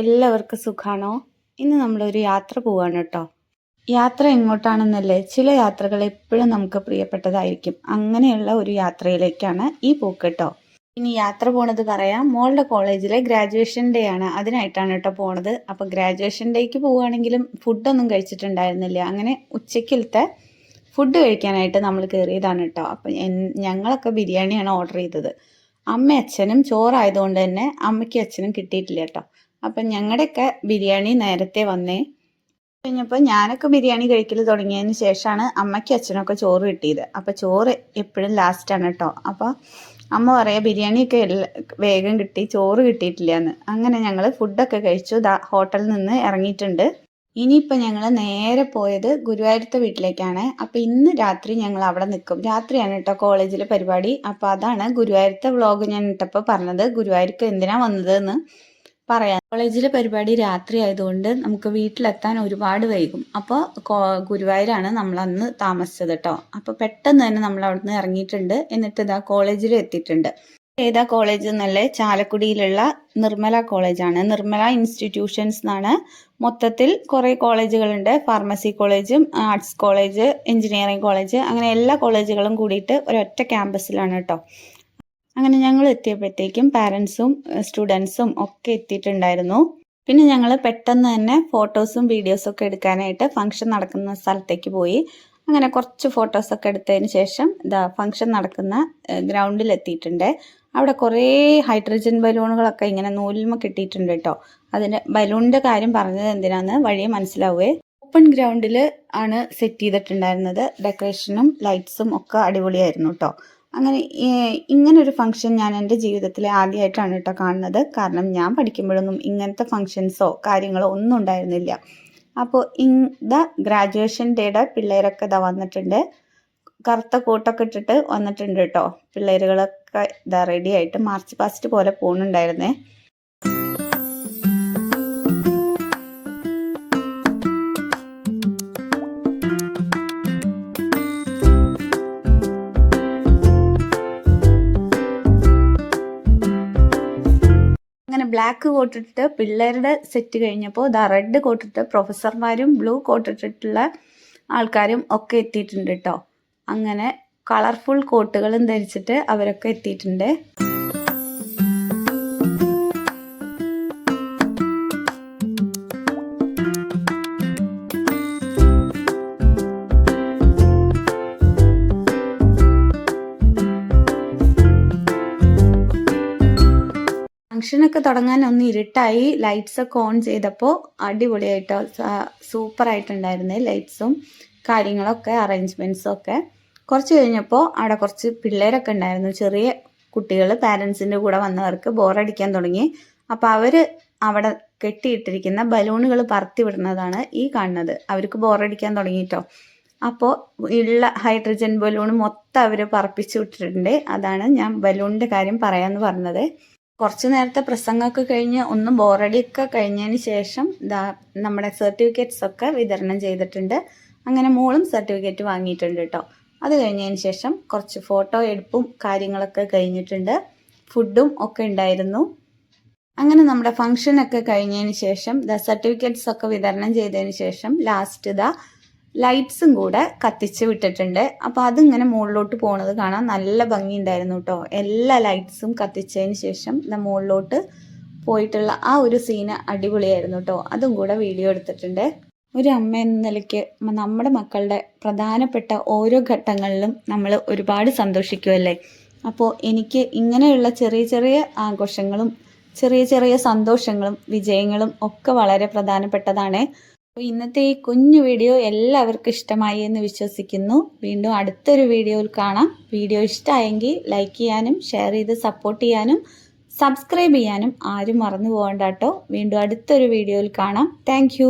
എല്ലാവർക്കും സുഖാണോ? ഇന്ന് നമ്മളൊരു യാത്ര പോവാണ് കേട്ടോ. യാത്ര എങ്ങോട്ടാണെന്നല്ലേ, ചില യാത്രകൾ എപ്പോഴും നമുക്ക് പ്രിയപ്പെട്ടതായിരിക്കും. അങ്ങനെയുള്ള ഒരു യാത്രയിലേക്കാണ് ഈ പോക്ക് കേട്ടോ. ഇനി യാത്ര പോണത് പറയാം. മോളുടെ കോളേജിലെ ഗ്രാജുവേഷൻ ഡേ ആണ്, അതിനായിട്ടാണ് കേട്ടോ പോണത്. അപ്പോൾ ഗ്രാജുവേഷൻ ഡേക്ക് പോവുകയാണെങ്കിലും ഫുഡൊന്നും കഴിച്ചിട്ടുണ്ടായിരുന്നില്ല. അങ്ങനെ ഉച്ചക്കിലത്തെ ഫുഡ് കഴിക്കാനായിട്ട് നമ്മൾ കയറിയതാണ് കേട്ടോ. അപ്പം ഞങ്ങളൊക്കെ ബിരിയാണിയാണ് ഓർഡർ ചെയ്തത്. അമ്മ അച്ഛനും ചോറായതുകൊണ്ട് തന്നെ അമ്മയ്ക്കും അച്ഛനും കിട്ടിയിട്ടില്ല കേട്ടോ. അപ്പം ഞങ്ങളുടെയൊക്കെ ബിരിയാണി നേരത്തെ വന്നേ. കഴിഞ്ഞപ്പോൾ ഞാനൊക്കെ ബിരിയാണി കഴിക്കൽ തുടങ്ങിയതിന് ശേഷമാണ് അമ്മയ്ക്കും അച്ഛനൊക്കെ ചോറ് കിട്ടിയത്. അപ്പം ചോറ് എപ്പോഴും ലാസ്റ്റാണ് കേട്ടോ. അപ്പോൾ അമ്മ പറയാം ബിരിയാണിയൊക്കെ വേഗം കിട്ടി, ചോറ് കിട്ടിയിട്ടില്ല എന്ന്. അങ്ങനെ ഞങ്ങൾ ഫുഡൊക്കെ കഴിച്ചു. ഹോട്ടലിൽ നിന്ന് ഇറങ്ങിയിട്ടുണ്ട്. ഇനിയിപ്പോൾ ഞങ്ങൾ നേരെ പോയത് ഗുരുവായൂരത്തെ വീട്ടിലേക്കാണ്. അപ്പോൾ ഇന്ന് രാത്രി ഞങ്ങൾ അവിടെ നിൽക്കും. രാത്രിയാണ് കേട്ടോ കോളേജിലെ പരിപാടി. അപ്പോൾ അതാണ് ഗുരുവായൂരത്തെ വ്ളോഗ് ഞാൻ ഇട്ടപ്പോൾ പറഞ്ഞത്. ഗുരുവായൂർക്ക് എന്തിനാ വന്നത് എന്ന് പറയാം. കോളേജിലെ പരിപാടി രാത്രി ആയതുകൊണ്ട് നമുക്ക് വീട്ടിലെത്താൻ ഒരുപാട് വൈകും. അപ്പോൾ ഗുരുവായൂരാണ് നമ്മൾ അന്ന് താമസിച്ചത് കേട്ടോ. അപ്പോൾ പെട്ടെന്ന് തന്നെ നമ്മൾ അവിടെ നിന്ന് ഇറങ്ങിയിട്ടുണ്ട്. എന്നിട്ട് ഇതാ കോളേജിൽ എത്തിയിട്ടുണ്ട്. ഏതാ കോളേജ് എന്നല്ലേ, ചാലക്കുടിയിലുള്ള നിർമ്മല കോളേജാണ്. നിർമ്മല ഇൻസ്റ്റിറ്റ്യൂഷൻസ് എന്നാണ്. മൊത്തത്തിൽ കുറേ കോളേജുകളുണ്ട്. ഫാർമസി കോളേജും ആർട്സ് കോളേജ്, എഞ്ചിനീയറിംഗ് കോളേജ്, അങ്ങനെ എല്ലാ കോളേജുകളും കൂടിയിട്ട് ഒരൊറ്റ ക്യാമ്പസിലാണ് കേട്ടോ. അങ്ങനെ ഞങ്ങൾ എത്തിയപ്പോഴത്തേക്കും പാരൻസും സ്റ്റുഡൻസും ഒക്കെ എത്തിയിട്ടുണ്ടായിരുന്നു. പിന്നെ ഞങ്ങൾ പെട്ടെന്ന് തന്നെ ഫോട്ടോസും വീഡിയോസും ഒക്കെ എടുക്കാനായിട്ട് ഫംഗ്ഷൻ നടക്കുന്ന സ്ഥലത്തേക്ക് പോയി. അങ്ങനെ കുറച്ച് ഫോട്ടോസൊക്കെ എടുത്തതിന് ശേഷം ഫംഗ്ഷൻ നടക്കുന്ന ഗ്രൗണ്ടിൽ എത്തിയിട്ടുണ്ട്. അവിടെ കുറേ ഹൈഡ്രജൻ ബലൂണുകളൊക്കെ ഇങ്ങനെ നൂലിമ കിട്ടിയിട്ടുണ്ട് കേട്ടോ. അതിൻ്റെ ബലൂണിൻ്റെ കാര്യം പറഞ്ഞത് എന്തിനാന്ന് വഴിയെ മനസ്സിലാവുകയെ. ഓപ്പൺ ഗ്രൗണ്ടിൽ ആണ് സെറ്റ് ചെയ്തിട്ടുണ്ടായിരുന്നത്. ഡെക്കറേഷനും ലൈറ്റ്സും ഒക്കെ അടിപൊളിയായിരുന്നു കേട്ടോ. അങ്ങനെ ഇങ്ങനൊരു ഫംഗ്ഷൻ ഞാൻ എൻ്റെ ജീവിതത്തിൽ ആദ്യമായിട്ടാണ് കേട്ടോ കാണുന്നത്. കാരണം ഞാൻ പഠിക്കുമ്പോഴൊന്നും ഇങ്ങനത്തെ ഫംഗ്ഷൻസോ കാര്യങ്ങളോ ഒന്നും ഉണ്ടായിരുന്നില്ല. അപ്പോൾ ഗ്രാജുവേഷൻ ഡേയുടെ പിള്ളേരൊക്കെ വന്നിട്ടുണ്ട്. കറുത്ത കോട്ടൊക്കെ ഇട്ടിട്ട് വന്നിട്ടുണ്ട് കേട്ടോ. പിള്ളേരുകളൊക്കെ റെഡി ആയിട്ട് മാർച്ച് പാസ്റ്റ് പോലെ പോകുന്നുണ്ടായിരുന്നേ. അങ്ങനെ ബ്ലാക്ക് കോട്ടിട്ടിട്ട് പിള്ളേരുടെ സെറ്റ് കഴിഞ്ഞപ്പോൾ റെഡ് കോട്ടിട്ട് പ്രൊഫസർമാരും ബ്ലൂ കോട്ടിട്ടിട്ടുള്ള ആൾക്കാരും ഒക്കെ എത്തിയിട്ടുണ്ട് കേട്ടോ. അങ്ങനെ കളർഫുൾ കോട്ടുകളും ധരിച്ചിട്ട് അവരൊക്കെ എത്തിയിട്ടുണ്ട്. ഫംഗ്ഷനൊക്കെ തുടങ്ങാൻ ഒന്ന് ഇരുട്ടായി. ലൈറ്റ്സ് ഒക്കെ ഓൺ ചെയ്തപ്പോൾ അടിപൊളിയായിട്ടോ, സൂപ്പറായിട്ടുണ്ടായിരുന്നേ ലൈറ്റ്സും കാര്യങ്ങളൊക്കെ, അറേഞ്ച്മെൻറ്റ്സും ഒക്കെ. കുറച്ച് കഴിഞ്ഞപ്പോൾ അവിടെ കുറച്ച് പിള്ളേരൊക്കെ ഉണ്ടായിരുന്നു, ചെറിയ കുട്ടികൾ. പാരൻസിൻ്റെ കൂടെ വന്നവർക്ക് ബോറടിക്കാൻ തുടങ്ങി. അപ്പോൾ അവർ അവിടെ കെട്ടിയിട്ടിരിക്കുന്ന ബലൂണുകൾ പറത്തി വിടുന്നതാണ് ഈ കാണുന്നത്. അവർക്ക് ബോറടിക്കാൻ തുടങ്ങിയിട്ടോ. അപ്പോൾ ഉള്ള ഹൈഡ്രജൻ ബലൂൺ മൊത്തം അവർ പറപ്പിച്ചു വിട്ടിട്ടുണ്ട്. അതാണ് ഞാൻ ബലൂണിൻ്റെ കാര്യം പറയാമെന്ന് പറഞ്ഞത്. കുറച്ച് നേരത്തെ പ്രസംഗമൊക്കെ കഴിഞ്ഞ് ഒന്ന് ബോറടിയൊക്കെ കഴിഞ്ഞതിന് ശേഷം നമ്മുടെ സർട്ടിഫിക്കറ്റ്സ് ഒക്കെ വിതരണം ചെയ്തിട്ടുണ്ട്. അങ്ങനെ മോളും സർട്ടിഫിക്കറ്റ് വാങ്ങിയിട്ടുണ്ട് കേട്ടോ. അത് കഴിഞ്ഞതിന് ശേഷം കുറച്ച് ഫോട്ടോ എടുപ്പും കാര്യങ്ങളൊക്കെ കഴിഞ്ഞിട്ടുണ്ട്. ഫുഡും ഒക്കെ ഉണ്ടായിരുന്നു. അങ്ങനെ നമ്മുടെ ഫംഗ്ഷനൊക്കെ കഴിഞ്ഞതിന് ശേഷം സർട്ടിഫിക്കറ്റ്സ് ഒക്കെ വിതരണം ചെയ്തതിന് ശേഷം ലാസ്റ്റ് ലൈറ്റ്സും കൂടെ കത്തിച്ച് വിട്ടിട്ടുണ്ട്. അപ്പോൾ അതിങ്ങനെ മുകളിലോട്ട് പോണത് കാണാൻ നല്ല ഭംഗിയുണ്ടായിരുന്നു കേട്ടോ. എല്ലാ ലൈറ്റ്സും കത്തിച്ചതിന് ശേഷം മുകളിലോട്ട് പോയിട്ടുള്ള ആ ഒരു സീന് അടിപൊളിയായിരുന്നു കേട്ടോ. അതും കൂടെ വീഡിയോ എടുത്തിട്ടുണ്ട്. ഒരു അമ്മ എന്ന നിലയ്ക്ക് നമ്മുടെ മക്കളുടെ പ്രധാനപ്പെട്ട ഓരോ ഘട്ടങ്ങളിലും നമ്മൾ ഒരുപാട് സന്തോഷിക്കുമല്ലേ. അപ്പോൾ എനിക്ക് ഇങ്ങനെയുള്ള ചെറിയ ചെറിയ ആഘോഷങ്ങളും ചെറിയ ചെറിയ സന്തോഷങ്ങളും വിജയങ്ങളും ഒക്കെ വളരെ പ്രധാനപ്പെട്ടതാണ്. അപ്പോൾ ഇന്നത്തെ ഈ കുഞ്ഞു വീഡിയോ എല്ലാവർക്കും ഇഷ്ടമായി എന്ന് വിശ്വസിക്കുന്നു. വീണ്ടും അടുത്തൊരു വീഡിയോയിൽ കാണാം. വീഡിയോ ഇഷ്ടമായെങ്കിൽ ലൈക്ക് ചെയ്യാനും ഷെയർ ചെയ്ത് സപ്പോർട്ട് ചെയ്യാനും സബ്സ്ക്രൈബ് ചെയ്യാനും ആരും മറന്നു പോകണ്ട കേട്ടോ. വീണ്ടും അടുത്തൊരു വീഡിയോയിൽ കാണാം. താങ്ക്